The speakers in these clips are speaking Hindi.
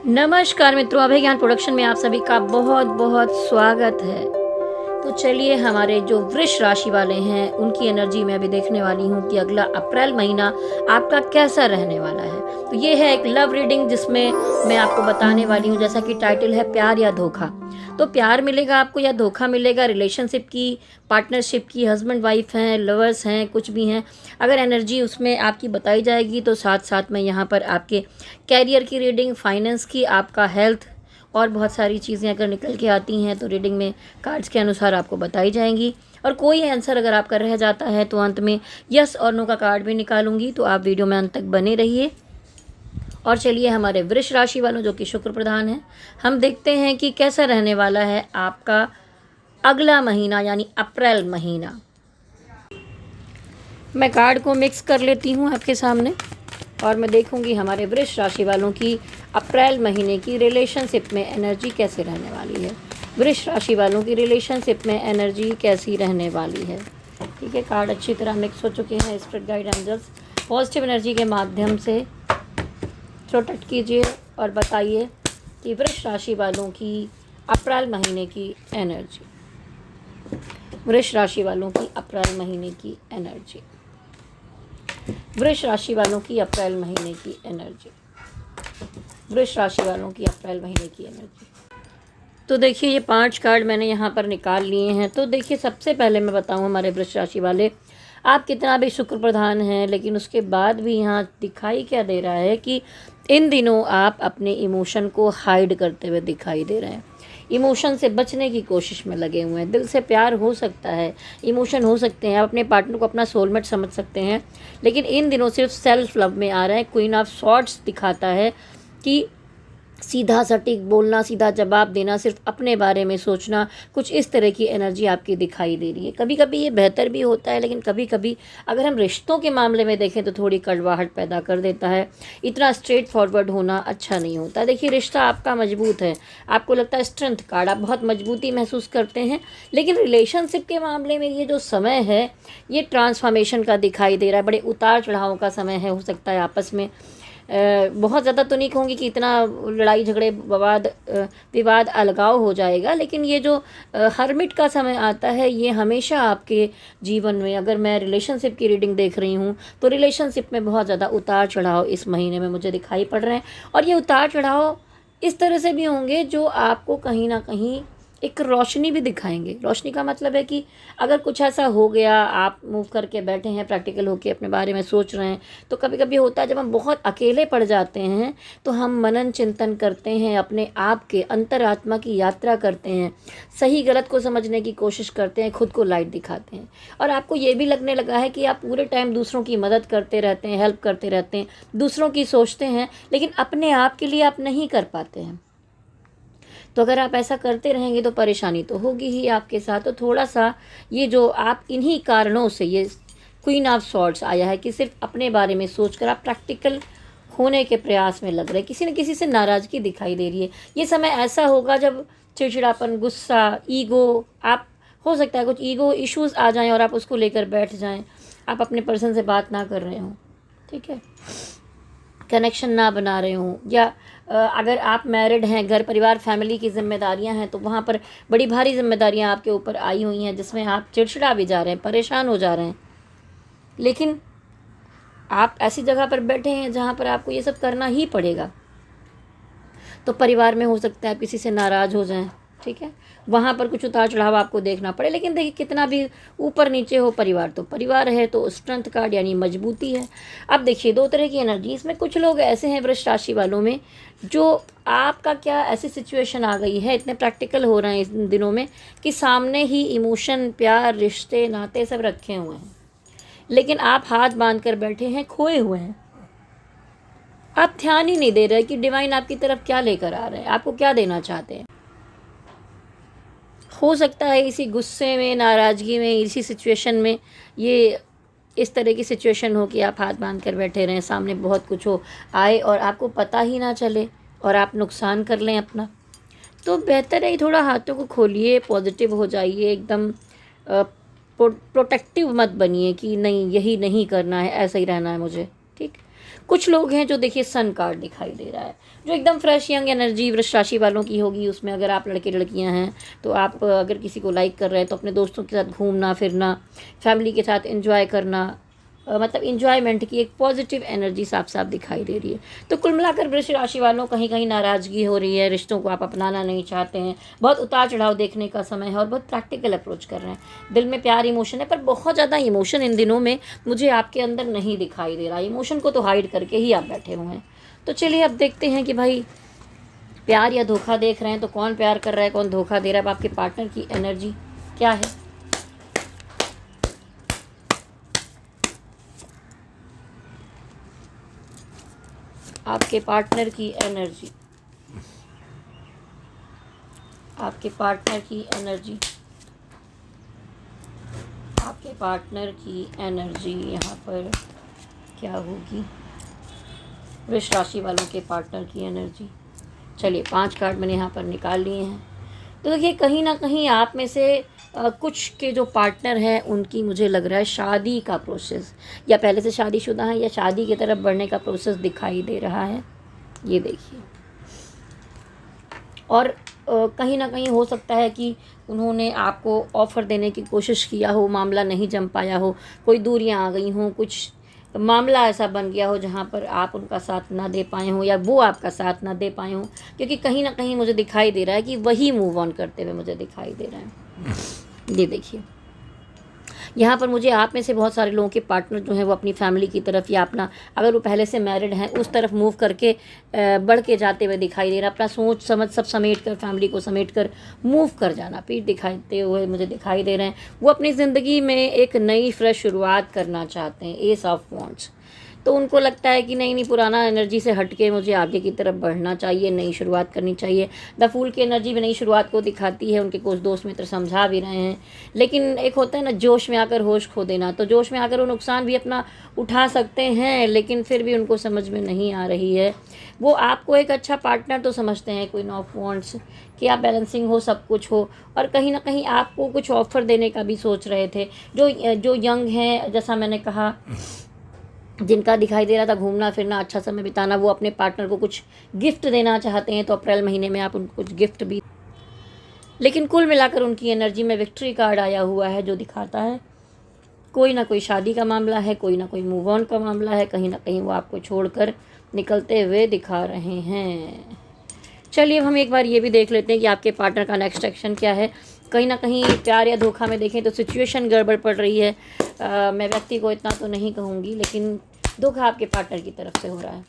नमस्कार मित्रों, अभय ज्ञान प्रोडक्शन में आप सभी का बहुत बहुत स्वागत है। तो चलिए, हमारे जो वृष राशि वाले हैं उनकी एनर्जी मैं अभी देखने वाली हूँ कि अगला अप्रैल महीना आपका कैसा रहने वाला है। तो ये है एक लव रीडिंग जिसमें मैं आपको बताने वाली हूँ, जैसा कि टाइटल है प्यार या धोखा। तो प्यार मिलेगा आपको या धोखा मिलेगा, रिलेशनशिप की, पार्टनरशिप की, हस्बैंड वाइफ हैं, लवर्स हैं, कुछ भी हैं, अगर एनर्जी उसमें आपकी बताई जाएगी तो साथ साथ मैं यहाँ पर आपके कैरियर की रीडिंग, फाइनेंस की, आपका हेल्थ और बहुत सारी चीज़ें अगर निकल के आती हैं तो रीडिंग में कार्ड्स के अनुसार आपको बताई जाएंगी। और कोई आंसर अगर आपका रह जाता है तो अंत में यस और नो का कार्ड भी निकालूंगी। तो आप वीडियो में अंत तक बने रहिए। और चलिए, हमारे वृष राशि वालों जो कि शुक्र प्रधान हैं, हम देखते हैं कि कैसा रहने वाला है आपका अगला महीना यानी अप्रैल महीना। मैं कार्ड को मिक्स कर लेती हूँ आपके सामने और मैं देखूंगी हमारे वृष राशि वालों की अप्रैल महीने की रिलेशनशिप में एनर्जी कैसे रहने वाली है। वृष राशि वालों की रिलेशनशिप में एनर्जी कैसी रहने वाली है। ठीक है, कार्ड अच्छी तरह मिक्स हो चुके हैं। Spirit guide angels positive energy के माध्यम से प्रोटेक्ट कीजिए और बताइए कि वृष राशि वालों की अप्रैल महीने की एनर्जी, वृष राशि वालों की अप्रैल महीने की एनर्जी, वृष राशि वालों की अप्रैल महीने की एनर्जी, वृष राशि वालों की अप्रैल महीने की एनर्जी। तो देखिए, ये 5 कार्ड मैंने यहाँ पर निकाल लिए हैं। तो देखिए, सबसे पहले मैं बताऊँ हमारे वृष राशि वाले, आप कितना भी शुक्र प्रधान हैं लेकिन उसके बाद भी यहाँ दिखाई क्या दे रहा है कि इन दिनों आप अपने इमोशन को हाइड करते हुए दिखाई दे रहे हैं। इमोशन से बचने की कोशिश में लगे हुए हैं। दिल से प्यार हो सकता है, इमोशन हो सकते हैं, आप अपने पार्टनर को अपना सोलमेट समझ सकते हैं, लेकिन इन दिनों सिर्फ सेल्फ लव में आ रहा है। क्वीन ऑफ सॉर्ड्स दिखाता है कि सीधा सटीक बोलना, सीधा जवाब देना, सिर्फ अपने बारे में सोचना, कुछ इस तरह की एनर्जी आपकी दिखाई दे रही है। कभी कभी ये बेहतर भी होता है, लेकिन कभी कभी अगर हम रिश्तों के मामले में देखें तो थोड़ी कड़वाहट पैदा कर देता है। इतना स्ट्रेट फॉरवर्ड होना अच्छा नहीं होता। देखिए, रिश्ता आपका मजबूत है, आपको लगता है स्ट्रेंथ कार्ड, आप बहुत मजबूती महसूस करते हैं, लेकिन रिलेशनशिप के मामले में ये जो समय है ये ट्रांसफॉर्मेशन का दिखाई दे रहा है। बड़े उतार चढ़ाव का समय है। हो सकता है आपस में बहुत ज़्यादा तो नहीं कहूँगी कि इतना लड़ाई झगड़े विवाद अलगाव हो जाएगा, लेकिन ये जो हर्मिट का समय आता है ये हमेशा आपके जीवन में, अगर मैं रिलेशनशिप की रीडिंग देख रही हूँ तो रिलेशनशिप में बहुत ज़्यादा उतार चढ़ाव इस महीने में मुझे दिखाई पड़ रहे हैं। और ये उतार चढ़ाव इस तरह से भी होंगे जो आपको कहीं ना कहीं एक रोशनी भी दिखाएंगे। रोशनी का मतलब है कि अगर कुछ ऐसा हो गया, आप मूव करके बैठे हैं, प्रैक्टिकल होके अपने बारे में सोच रहे हैं, तो कभी कभी होता है जब हम बहुत अकेले पड़ जाते हैं तो हम मनन चिंतन करते हैं, अपने आप के अंतरात्मा की यात्रा करते हैं, सही गलत को समझने की कोशिश करते हैं, खुद को लाइट दिखाते हैं। और आपको ये भी लगने लगा है कि आप पूरे टाइम दूसरों की मदद करते रहते हैं, हेल्प करते रहते हैं, दूसरों की सोचते हैं, लेकिन अपने आप के लिए आप नहीं कर पाते हैं। तो अगर आप ऐसा करते रहेंगे तो परेशानी तो होगी ही आपके साथ। तो थोड़ा सा ये जो आप इन्हीं कारणों से ये क्वीन ऑफ सॉर्ड्स आया है कि सिर्फ अपने बारे में सोचकर आप प्रैक्टिकल होने के प्रयास में लग रहे हैं। किसी न किसी से नाराज़गी दिखाई दे रही है। ये समय ऐसा होगा जब चिड़चिड़ापन, गुस्सा, ईगो, आप हो सकता है कुछ ईगो इश्यूज़ आ जाएं और आप उसको लेकर बैठ जाएं, आप अपने पर्सन से बात ना कर रहे हों, ठीक है, कनेक्शन ना बना रहे हों, या अगर आप मैरिड हैं, घर परिवार फैमिली की जिम्मेदारियां हैं तो वहाँ पर बड़ी भारी जिम्मेदारियां आपके ऊपर आई हुई हैं जिसमें आप चिड़चिड़ा भी जा रहे हैं, परेशान हो जा रहे हैं, लेकिन आप ऐसी जगह पर बैठे हैं जहाँ पर आपको ये सब करना ही पड़ेगा। तो परिवार में हो सकता है आप किसी से नाराज़ हो जाएं, ठीक है, वहाँ पर कुछ उतार चढ़ाव आपको देखना पड़े, लेकिन देखिए कितना भी ऊपर नीचे हो, परिवार तो परिवार है। तो स्ट्रेंथ कार्ड यानी मजबूती है। अब देखिए, 2 तरह की एनर्जी इसमें। कुछ लोग ऐसे हैं वृष राशि वालों में जो आपका क्या ऐसी सिचुएशन आ गई है, इतने प्रैक्टिकल हो रहे हैं इन दिनों में कि सामने ही इमोशन, प्यार, रिश्ते, नाते सब रखे हुए हैं, लेकिन आप हाथ बांध कर बैठे हैं, खोए हुए हैं। आप ध्यान ही नहीं दे रहे कि डिवाइन आपकी तरफ क्या लेकर आ रहे हैं, आपको क्या देना चाहते हैं। हो सकता है इसी गुस्से में, नाराज़गी में, इसी सिचुएशन में ये इस तरह की सिचुएशन हो कि आप हाथ बांध कर बैठे रहें, सामने बहुत कुछ हो आए और आपको पता ही ना चले और आप नुकसान कर लें अपना। तो बेहतर है थोड़ा हाथों को खोलिए, पॉजिटिव हो जाइए, एकदम प्रोटेक्टिव मत बनिए कि नहीं यही नहीं करना है, ऐसा ही रहना है मुझे, ठीक। कुछ लोग हैं जो देखिए सन कार्ड दिखाई दे रहा है, जो एकदम फ्रेश यंग एनर्जी वृष राशि वालों की होगी। उसमें अगर आप लड़के लड़कियां हैं तो आप अगर किसी को लाइक कर रहे हैं तो अपने दोस्तों के साथ घूमना फिरना, फैमिली के साथ एंजॉय करना, मतलब इंजॉयमेंट की एक पॉजिटिव एनर्जी साफ साफ दिखाई दे रही है। तो कुल मिलाकर वृष राशि वालों कहीं कहीं नाराज़गी हो रही है, रिश्तों को आप अपनाना नहीं चाहते हैं, बहुत उतार चढ़ाव देखने का समय है और बहुत प्रैक्टिकल अप्रोच कर रहे हैं। दिल में प्यार इमोशन है, पर बहुत ज़्यादा इमोशन इन दिनों में मुझे आपके अंदर नहीं दिखाई दे रहा। इमोशन को तो हाइड करके ही आप बैठे हुए हैं। तो चलिए अब देखते हैं कि भाई प्यार या धोखा देख रहे हैं तो कौन प्यार कर रहा है, कौन धोखा दे रहा है। अब आपके पार्टनर की एनर्जी क्या है। आपके पार्टनर की एनर्जी, आपके पार्टनर की एनर्जी, आपके पार्टनर की एनर्जी यहाँ पर क्या होगी। वृष राशि वालों के पार्टनर की एनर्जी। चलिए 5 कार्ड मैंने यहाँ पर निकाल लिए हैं। तो देखिए कहीं ना कहीं आप में से कुछ के जो पार्टनर हैं उनकी मुझे लग रहा है शादी का प्रोसेस, या पहले से शादीशुदा है या शादी की तरफ बढ़ने का प्रोसेस दिखाई दे रहा है। ये देखिए, और कहीं ना कहीं हो सकता है कि उन्होंने आपको ऑफ़र देने की कोशिश किया हो, मामला नहीं जम पाया हो, कोई दूरियां आ गई हों, कुछ मामला ऐसा बन गया हो जहाँ पर आप उनका साथ ना दे पाए हों या वो आपका साथ ना दे पाए हों। क्योंकि कहीं ना कहीं मुझे दिखाई दे रहा है कि वही मूव ऑन करते हुए मुझे दिखाई दे रहा है। ये देखिए, यहाँ पर मुझे आप में से बहुत सारे लोगों के पार्टनर जो हैं वो अपनी फैमिली की तरफ या अपना, अगर वो पहले से मैरिड हैं, उस तरफ मूव करके बढ़ के जाते हुए दिखाई दे रहा है। अपना सोच समझ सब समेट कर, फैमिली को समेट कर मूव कर जाना, पीठ दिखाते हुए मुझे दिखाई दे रहे हैं। वो अपनी ज़िंदगी में एक नई फ्रेश शुरुआत करना चाहते हैं। S of wands. तो उनको लगता है कि नहीं पुराना एनर्जी से हट के मुझे आगे की तरफ बढ़ना चाहिए, नई शुरुआत करनी चाहिए। द फूल की एनर्जी भी नई शुरुआत को दिखाती है। उनके कुछ दोस्त मित्र समझा भी रहे हैं, लेकिन एक होता है ना जोश में आकर होश खो देना। तो जोश में आकर वो नुकसान भी अपना उठा सकते हैं, लेकिन फिर भी उनको समझ में नहीं आ रही है। वो आपको एक अच्छा पार्टनर तो समझते हैं, क्वीन ऑफ वॉन्ड्स, कि आप बैलेंसिंग हो, सब कुछ हो, और कहीं ना कहीं आपको कुछ ऑफ़र देने का भी सोच रहे थे। जो यंग हैं, जैसा मैंने कहा, जिनका दिखाई दे रहा था घूमना फिरना, अच्छा समय बिताना, वो अपने पार्टनर को कुछ गिफ्ट देना चाहते हैं। तो अप्रैल महीने में आप उनको कुछ गिफ्ट भी, लेकिन कुल मिलाकर उनकी एनर्जी में विक्ट्री कार्ड आया हुआ है, जो दिखाता है कोई ना कोई शादी का मामला है, कोई ना कोई मूव ऑन का मामला है। कहीं ना कहीं वो आपको छोड़कर निकलते हुए दिखा रहे हैं। चलिए अब हम एक बार ये भी देख लेते हैं कि आपके पार्टनर का नेक्स्ट एक्शन क्या है। कहीं ना कहीं प्यार या धोखा में देखें तो सिचुएशन गड़बड़ पड़ रही है। मैं व्यक्ति को इतना तो नहीं कहूँगी, लेकिन धोखा आपके पार्टनर की तरफ से हो रहा है।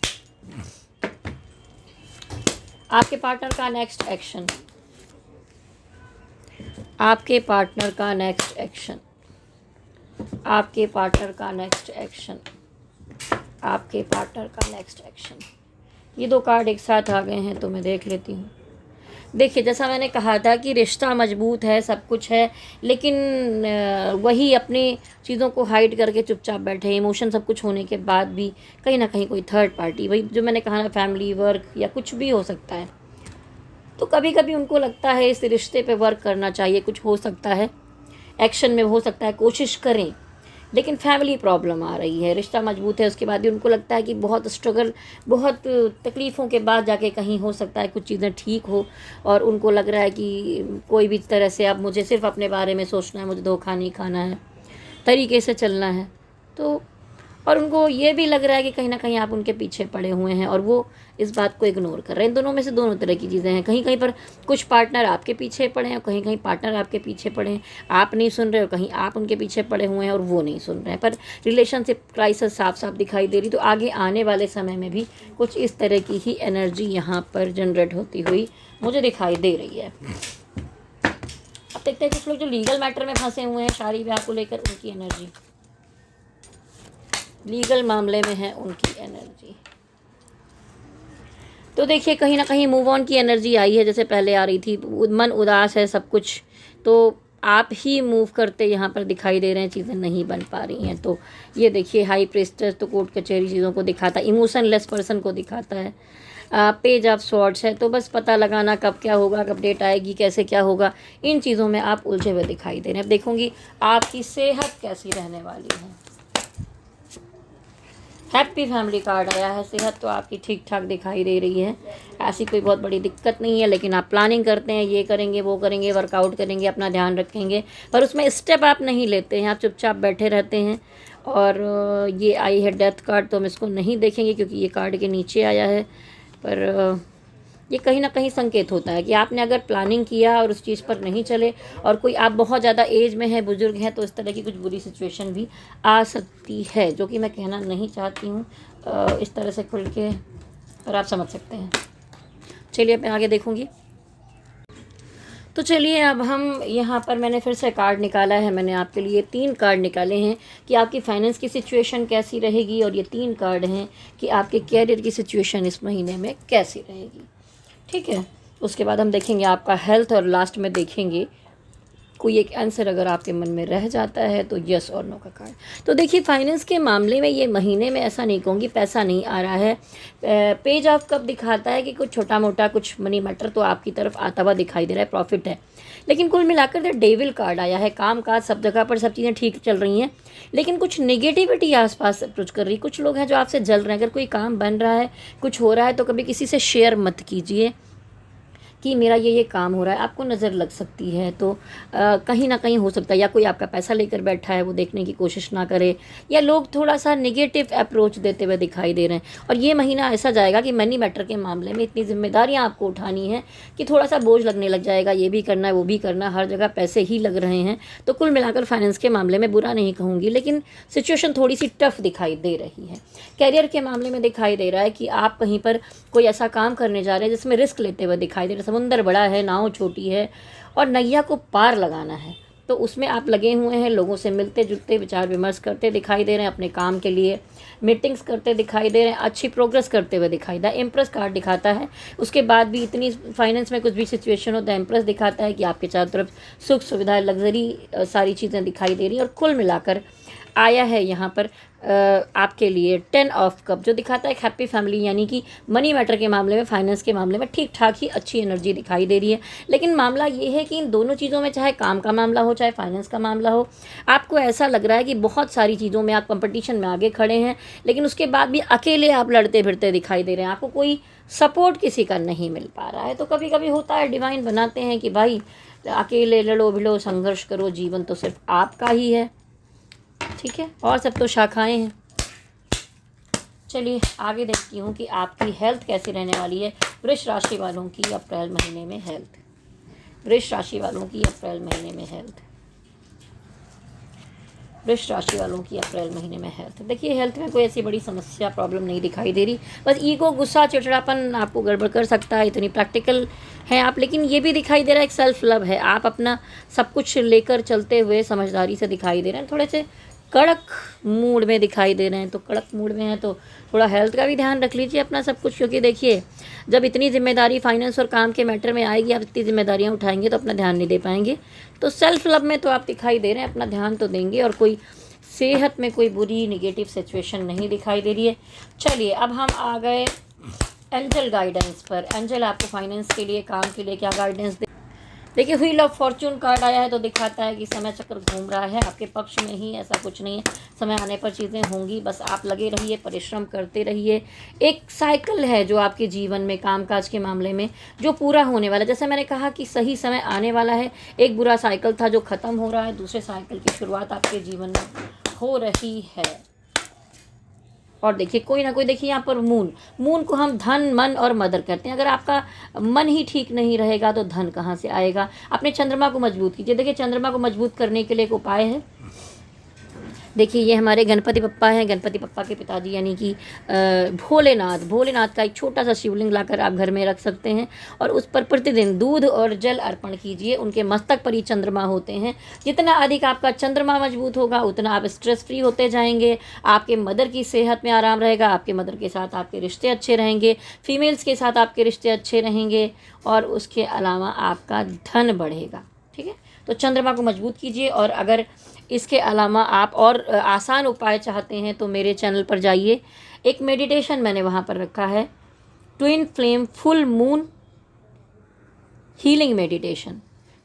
आपके पार्टनर का नेक्स्ट एक्शन, आपके पार्टनर का नेक्स्ट एक्शन, आपके पार्टनर का नेक्स्ट एक्शन, आपके पार्टनर का नेक्स्ट एक्शन। ये 2 कार्ड एक साथ आ गए हैं तो मैं देख लेती हूँ। देखिए, जैसा मैंने कहा था कि रिश्ता मजबूत है, सब कुछ है, लेकिन वही अपनी चीज़ों को हाइड करके चुपचाप बैठे। इमोशन सब कुछ होने के बाद भी कहीं ना कहीं कोई थर्ड पार्टी, वही जो मैंने कहा ना, फैमिली, वर्क या कुछ भी हो सकता है। तो कभी कभी उनको लगता है इस रिश्ते पे वर्क करना चाहिए, कुछ हो सकता है, एक्शन में हो सकता है, कोशिश करें, लेकिन फैमिली प्रॉब्लम आ रही है। रिश्ता मजबूत है, उसके बाद भी उनको लगता है कि बहुत स्ट्रगल, बहुत तकलीफ़ों के बाद जाके कहीं हो सकता है कुछ चीज़ें ठीक हो, और उनको लग रहा है कि कोई भी तरह से अब मुझे सिर्फ अपने बारे में सोचना है, मुझे धोखा नहीं खाना है, तरीके से चलना है। तो और उनको ये भी लग रहा है कि कहीं ना कहीं आप उनके पीछे पड़े हुए हैं और वो इस बात को इग्नोर कर रहे हैं। इन दोनों में से दोनों तरह की चीज़ें हैं। कहीं कहीं पर कुछ पार्टनर आपके पीछे पड़े हैं, कहीं कहीं पार्टनर आपके पीछे पड़े हैं, आप नहीं सुन रहे हो, कहीं आप उनके पीछे पड़े हुए हैं और वो नहीं सुन रहे हैं। पर रिलेशनशिप क्राइसिस साफ साफ दिखाई दे रही। तो आगे आने वाले समय में भी कुछ इस तरह की ही एनर्जी यहाँ पर जनरेट होती हुई मुझे दिखाई दे रही है। अब देखते हैं कुछ लोग जो लीगल मैटर में फंसे हुए हैं, शादी ब्याह को लेकर, उनकी एनर्जी, लीगल मामले में है उनकी एनर्जी। तो देखिए कहीं ना कहीं मूव ऑन की एनर्जी आई है, जैसे पहले आ रही थी। मन उदास है, सब कुछ तो आप ही मूव करते यहाँ पर दिखाई दे रहे हैं, चीज़ें नहीं बन पा रही हैं। तो ये देखिए हाई प्रीस्टेस तो कोर्ट कचहरी चीज़ों को दिखाता है, इमोशनलेस पर्सन को दिखाता है। पेज ऑफ स्वॉर्ड्स है, तो बस पता लगाना कब क्या होगा, कब डेट आएगी, कैसे क्या होगा, इन चीज़ों में आप उलझे हुए दिखाई दे रहे हैं। अब देखूंगी आपकी सेहत कैसी रहने वाली है। हैप्पी फैमिली कार्ड आया है। सेहत तो आपकी ठीक ठाक दिखाई दे रही है, ऐसी कोई बहुत बड़ी दिक्कत नहीं है, लेकिन आप प्लानिंग करते हैं, ये करेंगे वो करेंगे, वर्कआउट करेंगे, अपना ध्यान रखेंगे, पर उसमें स्टेप आप नहीं लेते हैं, आप चुपचाप बैठे रहते हैं। और ये आई है डेथ कार्ड, तो हम इसको नहीं देखेंगे क्योंकि ये कार्ड के नीचे आया है, पर ये कहीं ना कहीं संकेत होता है कि आपने अगर प्लानिंग किया और उस चीज़ पर नहीं चले, और कोई आप बहुत ज़्यादा एज में है, बुजुर्ग हैं, तो इस तरह की कुछ बुरी सिचुएशन भी आ सकती है, जो कि मैं कहना नहीं चाहती हूँ इस तरह से खुल के, पर आप समझ सकते हैं। चलिए मैं आगे देखूँगी। तो चलिए अब हम यहाँ पर, मैंने फिर से कार्ड निकाला है, मैंने आपके लिए 3 कार्ड निकाले हैं कि आपकी फाइनेंस की सिचुएशन कैसी रहेगी, और ये 3 कार्ड हैं कि आपके कैरियर की सिचुएशन इस महीने में कैसी रहेगी। ठीक है, उसके बाद हम देखेंगे आपका हेल्थ, और लास्ट में देखेंगे कोई एक आंसर अगर आपके मन में रह जाता है तो यस और नो का कार्ड। तो देखिए फाइनेंस के मामले में ये महीने में ऐसा नहीं कहूँगी पैसा नहीं आ रहा है। पेज ऑफ कप दिखाता है कि कुछ छोटा मोटा कुछ मनी मैटर तो आपकी तरफ आता हुआ दिखाई दे रहा है, प्रॉफिट है, लेकिन कुल मिलाकर द डेविल कार्ड आया है। काम काज सब जगह पर सब चीज़ें ठीक चल रही हैं, लेकिन कुछ नेगेटिविटी आसपास अप्रोच कर रही है। कुछ लोग हैं जो आपसे जल रहे हैं। अगर कोई काम बन रहा है, कुछ हो रहा है, तो कभी किसी से शेयर मत कीजिए कि मेरा ये काम हो रहा है, आपको नज़र लग सकती है, तो कहीं ना कहीं हो सकता है या कोई आपका पैसा लेकर बैठा है, वो देखने की कोशिश ना करे, या लोग थोड़ा सा नेगेटिव अप्रोच देते हुए दिखाई दे रहे हैं। और ये महीना ऐसा जाएगा कि मनी मैटर के मामले में इतनी जिम्मेदारियां आपको उठानी है कि थोड़ा सा बोझ लगने लग जाएगा, ये भी करना है वो भी करना, हर जगह पैसे ही लग रहे हैं। तो कुल मिलाकर फाइनेंस के मामले में बुरा नहीं कहूँगी, लेकिन सिचुएशन थोड़ी सी टफ दिखाई दे रही है। कैरियर के मामले में दिखाई दे रहा है कि आप कहीं पर कोई ऐसा काम करने जा रहे हैं जिसमें रिस्क लेते हुए दिखाई दे रहे हैं। समुंदर बड़ा है, नाव छोटी है, और नैया को पार लगाना है, तो उसमें आप लगे हुए हैं। लोगों से मिलते जुलते, विचार विमर्श करते दिखाई दे रहे हैं, अपने काम के लिए मीटिंग्स करते दिखाई दे रहे हैं, अच्छी प्रोग्रेस करते हुए दिखाई दे। एम्प्रेस कार्ड दिखाता है, उसके बाद भी इतनी फाइनेंस में कुछ भी सिचुएशन हो तो एम्प्रेस दिखाता है कि आपके चारों तरफ सुख सुविधा, लग्जरी, सारी चीज़ें दिखाई दे रही हैं। और कुल मिलाकर आया है यहाँ पर आपके लिए 10 ऑफ कप, जो दिखाता है एक हैप्पी फैमिली, यानी कि मनी मैटर के मामले में, फाइनेंस के मामले में ठीक ठाक ही अच्छी एनर्जी दिखाई दे रही है। लेकिन मामला ये है कि इन दोनों चीज़ों में, चाहे काम का मामला हो चाहे फाइनेंस का मामला हो, आपको ऐसा लग रहा है कि बहुत सारी चीज़ों में आप कंपटीशन में आगे खड़े हैं, लेकिन उसके बाद भी अकेले आप लड़ते फिरते दिखाई दे रहे हैं, आपको कोई सपोर्ट किसी का नहीं मिल पा रहा है। तो कभी कभी होता है, डिवाइन बनाते हैं कि भाई अकेले लड़ो भिड़ो, संघर्ष करो, जीवन तो सिर्फ आपका ही है, ठीक है, और सब तो शाखाएं हैं। चलिए आगे देखती हूँ कि आपकी हेल्थ कैसी रहने वाली है वृष राशि वालों की अप्रैल महीने में हेल्थ। वृष राशि वालों की अप्रैल महीने में हेल्थ। वृष राशि वालों की अप्रैल महीने में हेल्थ। देखिए हेल्थ में कोई ऐसी बड़ी समस्या, प्रॉब्लम नहीं दिखाई दे रही, बस ईगो, गुस्सा, चिड़चिड़ापन आपको गड़बड़ कर सकता है, इतनी प्रैक्टिकल हैं आप। लेकिन ये भी दिखाई दे रहा है एक सेल्फ लव है, आप अपना सब कुछ लेकर चलते हुए समझदारी से दिखाई दे रहे हैं। थोड़े से कड़क मूड में दिखाई दे रहे हैं, तो कड़क मूड में है तो थोड़ा हेल्थ का भी ध्यान रख लीजिए अपना सब कुछ, क्योंकि देखिए जब इतनी जिम्मेदारी फाइनेंस और काम के मैटर में आएगी, आप इतनी जिम्मेदारियां उठाएंगे तो अपना ध्यान नहीं दे पाएंगे। तो सेल्फ लव में तो आप दिखाई दे रहे हैं, अपना ध्यान तो देंगे, और कोई सेहत में कोई बुरी नेगेटिव सिचुएशन नहीं दिखाई दे रही है। चलिए अब हम आ गए एंजल गाइडेंस पर। एंजल आपको फाइनेंस के लिए, काम के लिए क्या गाइडेंस दे। देखिए व्हील ऑफ फॉर्चून कार्ड आया है, तो दिखाता है कि समय चक्र घूम रहा है आपके पक्ष में ही, ऐसा कुछ नहीं है, समय आने पर चीज़ें होंगी, बस आप लगे रहिए, परिश्रम करते रहिए। एक साइकिल है जो आपके जीवन में कामकाज के मामले में जो पूरा होने वाला है। जैसे मैंने कहा कि सही समय आने वाला है, एक बुरा साइकिल था जो ख़त्म हो रहा है, दूसरे साइकिल की शुरुआत आपके जीवन में हो रही है। और देखिए कोई ना कोई, देखिए यहाँ पर मून को हम धन, मन और मदर कहते हैं। अगर आपका मन ही ठीक नहीं रहेगा तो धन कहाँ से आएगा। अपने चंद्रमा को मजबूत कीजिए। देखिए चंद्रमा को मजबूत करने के लिए एक उपाय है। देखिए ये हमारे गणपति बप्पा हैं, गणपति बप्पा के पिताजी यानी कि भोलेनाथ का एक छोटा सा शिवलिंग लाकर आप घर में रख सकते हैं, और उस पर प्रतिदिन दूध और जल अर्पण कीजिए। उनके मस्तक पर ही चंद्रमा होते हैं। जितना अधिक आपका चंद्रमा मजबूत होगा उतना आप स्ट्रेस फ्री होते जाएंगे, आपके मदर की सेहत में आराम रहेगा, आपके मदर के साथ आपके रिश्ते अच्छे रहेंगे, फीमेल्स के साथ आपके रिश्ते अच्छे रहेंगे, और उसके अलावा आपका धन बढ़ेगा। ठीक है, तो चंद्रमा को मजबूत कीजिए। और अगर इसके अलावा आप और आसान उपाय चाहते हैं तो मेरे चैनल पर जाइए, एक मेडिटेशन मैंने वहाँ पर रखा है, twin flame full moon healing meditation.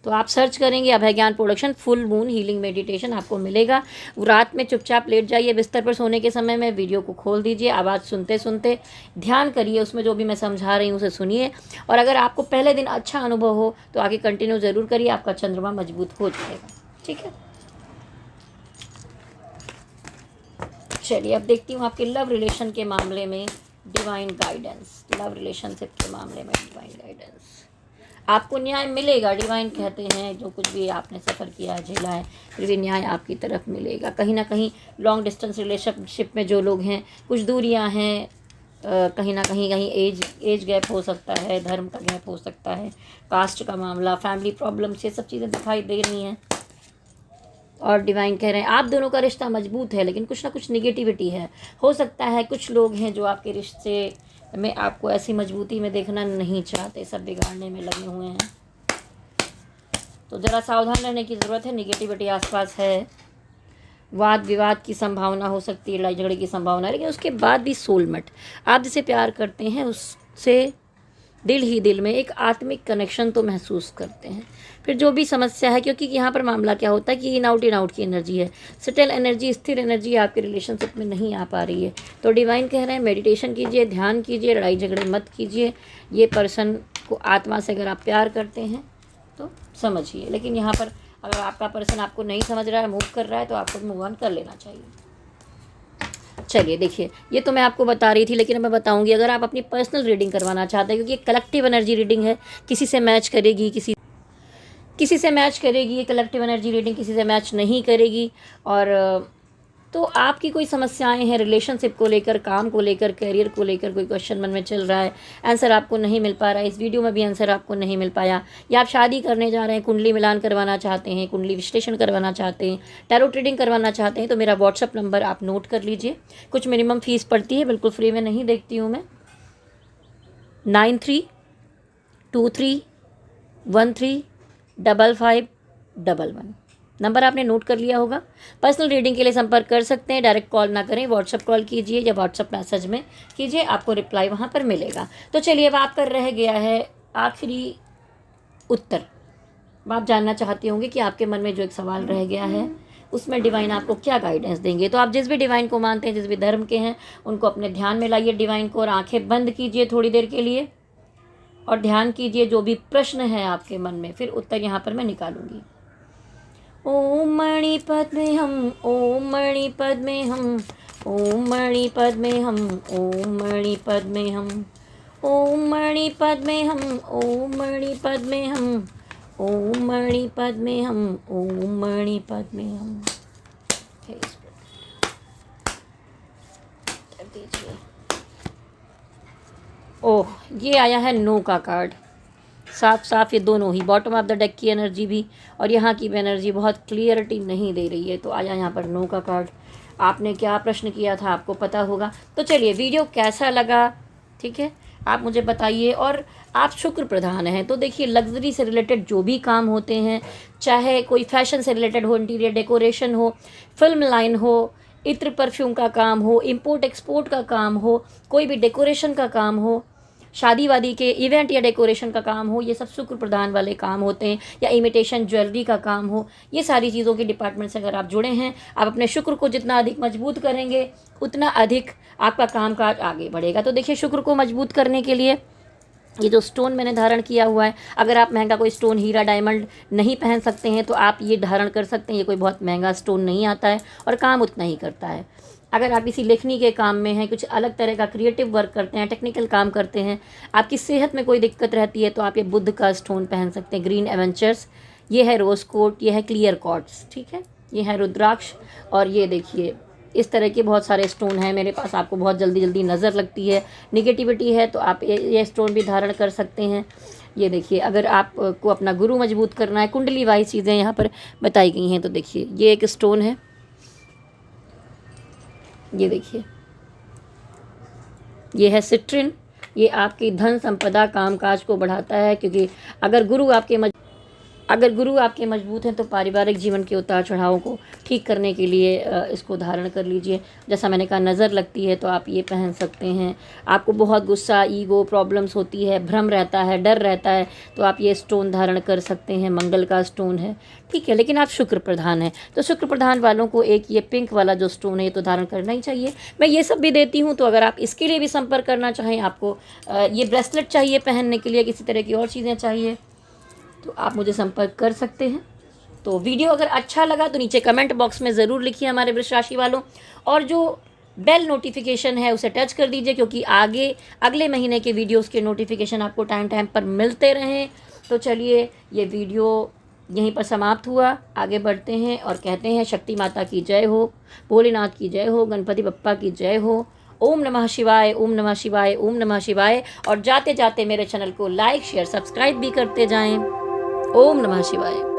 तो आप सर्च करेंगे अभय ज्ञान production full moon healing meditation, आपको मिलेगा। रात में चुपचाप लेट जाइए बिस्तर पर सोने के समय में, वीडियो को खोल दीजिए, आवाज़ सुनते सुनते ध्यान करिए, उसमें जो भी मैं समझा रही हूँ उसे सुनिए। और अगर आपको पहले दिन अच्छा अनुभव हो तो आगे कंटिन्यू ज़रूर करिए, आपका चंद्रमा मजबूत हो जाएगा। ठीक है, चलिए अब देखती हूँ आपके लव रिलेशन के मामले में डिवाइन गाइडेंस। लव रिलेशनशिप के मामले में डिवाइन गाइडेंस, आपको न्याय मिलेगा। डिवाइन कहते हैं जो कुछ भी आपने सफ़र किया है, झेला है, फिर भी न्याय आपकी तरफ मिलेगा। कहीं ना कहीं लॉन्ग डिस्टेंस रिलेशनशिप में जो लोग हैं, कुछ दूरियां हैं, कहीं ना कहीं एज गैप हो सकता है, धर्म का गैप हो सकता है, कास्ट का मामला, फैमिली प्रॉब्लम्स, ये सब चीज़ें दिखाई दे रही हैं। और डिवाइन कह रहे हैं आप दोनों का रिश्ता मजबूत है, लेकिन कुछ ना कुछ निगेटिविटी है। हो सकता है कुछ लोग हैं जो आपके रिश्ते में आपको ऐसी मजबूती में देखना नहीं चाहते, सब बिगाड़ने में लगे हुए हैं। तो ज़रा सावधान रहने की ज़रूरत है, निगेटिविटी आसपास है, वाद विवाद की संभावना हो सकती है, लड़ाई झगड़े की संभावना है। लेकिन उसके बाद भी सोलमेट, आप जिसे प्यार करते हैं उससे दिल ही दिल में एक आत्मिक कनेक्शन तो महसूस करते हैं। फिर जो भी समस्या है, क्योंकि यहाँ पर मामला क्या होता है कि इन आउट की एनर्जी है, सेटल एनर्जी, स्थिर एनर्जी आपके रिलेशनशिप में नहीं आ पा रही है। तो डिवाइन कह रहे हैं मेडिटेशन कीजिए, ध्यान कीजिए, लड़ाई झगड़े मत कीजिए। ये पर्सन को आत्मा से अगर आप प्यार करते हैं तो समझिए, लेकिन यहाँ पर अगर आपका पर्सन आपको नहीं समझ रहा है, मूव कर रहा है, तो आपको मूव ऑन कर लेना चाहिए। चलिए देखिए, ये तो मैं आपको बता रही थी, लेकिन मैं बताऊंगी अगर आप अपनी पर्सनल रीडिंग करवाना चाहते हैं, क्योंकि ये कलेक्टिव एनर्जी रीडिंग है, किसी से मैच करेगी, किसी से मैच करेगी, ये कलेक्टिव एनर्जी रीडिंग किसी से मैच नहीं करेगी। और तो आपकी कोई समस्याएं हैं रिलेशनशिप को लेकर, काम को लेकर, करियर को लेकर, कोई क्वेश्चन मन में चल रहा है, आंसर आपको नहीं मिल पा रहा है, इस वीडियो में भी आंसर आपको नहीं मिल पाया, या आप शादी करने जा रहे हैं, कुंडली मिलान करवाना चाहते हैं, कुंडली विश्लेषण करवाना चाहते हैं, टैरो ट्रीडिंग करवाना चाहते हैं, तो मेरा व्हाट्सअप नंबर आप नोट कर लीजिए। कुछ मिनिमम फीस पड़ती है, बिल्कुल फ्री में नहीं देखती हूँ मैं। 9323135511 नंबर आपने नोट कर लिया होगा। पर्सनल रीडिंग के लिए संपर्क कर सकते हैं, डायरेक्ट कॉल ना करें, व्हाट्सअप कॉल कीजिए या व्हाट्सअप मैसेज में कीजिए, आपको रिप्लाई वहाँ पर मिलेगा। तो चलिए, अब आपका रह गया है आखिरी उत्तर। आप जानना चाहते होंगे कि आपके मन में जो एक सवाल रह गया है उसमें डिवाइन आपको क्या गाइडेंस देंगे। तो आप जिस भी डिवाइन को मानते हैं, जिस भी धर्म के हैं, उनको अपने ध्यान में लाइए डिवाइन को, और आंखें बंद कीजिए थोड़ी देर के लिए और ध्यान कीजिए जो भी प्रश्न है आपके मन में, फिर उत्तर यहाँ पर मैं निकालूंगी। ओम मणि पद्मे हम, ओम मणि पद्मे हम, ओम मणि पद्मे हम, ओम मणि पद्मे हम, ओम मणि पद्मे हम, ओम मणि पद्मे हम, ओम मणि पद्मे हम, ओम मणि पद्मे हम। ओह, ये आया है नो का कार्ड। साफ साफ ये दोनों ही, बॉटम ऑफ द डेक की एनर्जी भी और यहाँ की भी एनर्जी बहुत क्लियरिटी नहीं दे रही है। तो आया यहाँ पर नो का कार्ड। आपने क्या प्रश्न किया था आपको पता होगा। तो चलिए, वीडियो कैसा लगा, ठीक है, आप मुझे बताइए। और आप शुक्र प्रधान हैं, तो देखिए लग्जरी से रिलेटेड जो भी काम होते हैं, चाहे कोई फैशन से रिलेटेड हो, इंटीरियर डेकोरेशन हो, फिल्म लाइन हो, इत्र परफ्यूम का काम हो, इंपोर्ट एक्सपोर्ट का काम हो, कोई भी डेकोरेशन का काम हो, शादी वादी के इवेंट या डेकोरेशन का काम हो, ये सब शुक्र प्रधान वाले काम होते हैं। या इमिटेशन ज्वेलरी का काम हो, ये सारी चीज़ों के डिपार्टमेंट से अगर आप जुड़े हैं, आप अपने शुक्र को जितना अधिक मजबूत करेंगे उतना अधिक आपका कामकाज आगे बढ़ेगा। तो देखिए, शुक्र को मजबूत करने के लिए ये जो स्टोन मैंने धारण किया हुआ है, अगर आप महंगा कोई स्टोन, हीरा, डायमंड नहीं पहन सकते हैं तो आप ये धारण कर सकते हैं। ये कोई बहुत महंगा स्टोन नहीं आता है और काम उतना ही करता है। अगर आप इसी लेखनी के काम में हैं, कुछ अलग तरह का क्रिएटिव वर्क करते हैं, टेक्निकल काम करते हैं, आपकी सेहत में कोई दिक्कत रहती है, तो आप ये बुद्ध का स्टोन पहन सकते हैं, ग्रीन एवेंचर्स। ये है रोज़ कोट, ये है क्लियर क्वार्ट्ज, ठीक है, ये है रुद्राक्ष। और ये देखिए, इस तरह के बहुत सारे स्टोन हैं मेरे पास। आपको बहुत जल्दी नज़र लगती है, निगेटिविटी है, तो आप ये स्टोन भी धारण कर सकते हैं। ये देखिए, अगर आपको अपना गुरु मजबूत करना है, कुंडली वाइज चीज़ें यहाँ पर बताई गई हैं। तो देखिए, ये एक स्टोन है, ये देखिए, ये है सिट्रिन। ये आपकी धन संपदा, कामकाज को बढ़ाता है, क्योंकि अगर गुरु आपके अगर गुरु आपके मजबूत हैं तो पारिवारिक जीवन के उतार चढ़ावों को ठीक करने के लिए इसको धारण कर लीजिए। जैसा मैंने कहा, नज़र लगती है तो आप ये पहन सकते हैं। आपको बहुत गुस्सा, ईगो प्रॉब्लम्स होती है, भ्रम रहता है, डर रहता है, तो आप ये स्टोन धारण कर सकते हैं। मंगल का स्टोन है, ठीक है। लेकिन आप शुक्र प्रधान हैं तो शुक्र प्रधान वालों को एक ये पिंक वाला जो स्टोन है ये तो धारण करना ही चाहिए। मैं ये सब भी देती हूँ, तो अगर आप इसके लिए भी संपर्क करना चाहें, आपको ये ब्रेसलेट चाहिए पहनने के लिए, किसी तरह की और चीज़ें चाहिए, तो आप मुझे संपर्क कर सकते हैं। तो वीडियो अगर अच्छा लगा तो नीचे कमेंट बॉक्स में ज़रूर लिखिए हमारे वृष राशि वालों, और जो बेल नोटिफिकेशन है उसे टच कर दीजिए, क्योंकि आगे अगले महीने के वीडियोस के नोटिफिकेशन आपको टाइम टाइम पर मिलते रहें। तो चलिए, ये वीडियो यहीं पर समाप्त हुआ। आगे बढ़ते हैं और कहते हैं, शक्ति माता की जय हो, भोलेनाथ की जय हो, गणपति बप्पा की जय हो। ओम नमः शिवाय, ओम नमः शिवाय, ओम नमः शिवाय। और जाते जाते मेरे चैनल को लाइक, शेयर, सब्सक्राइब भी करते जाएं। ओम नमः शिवाय।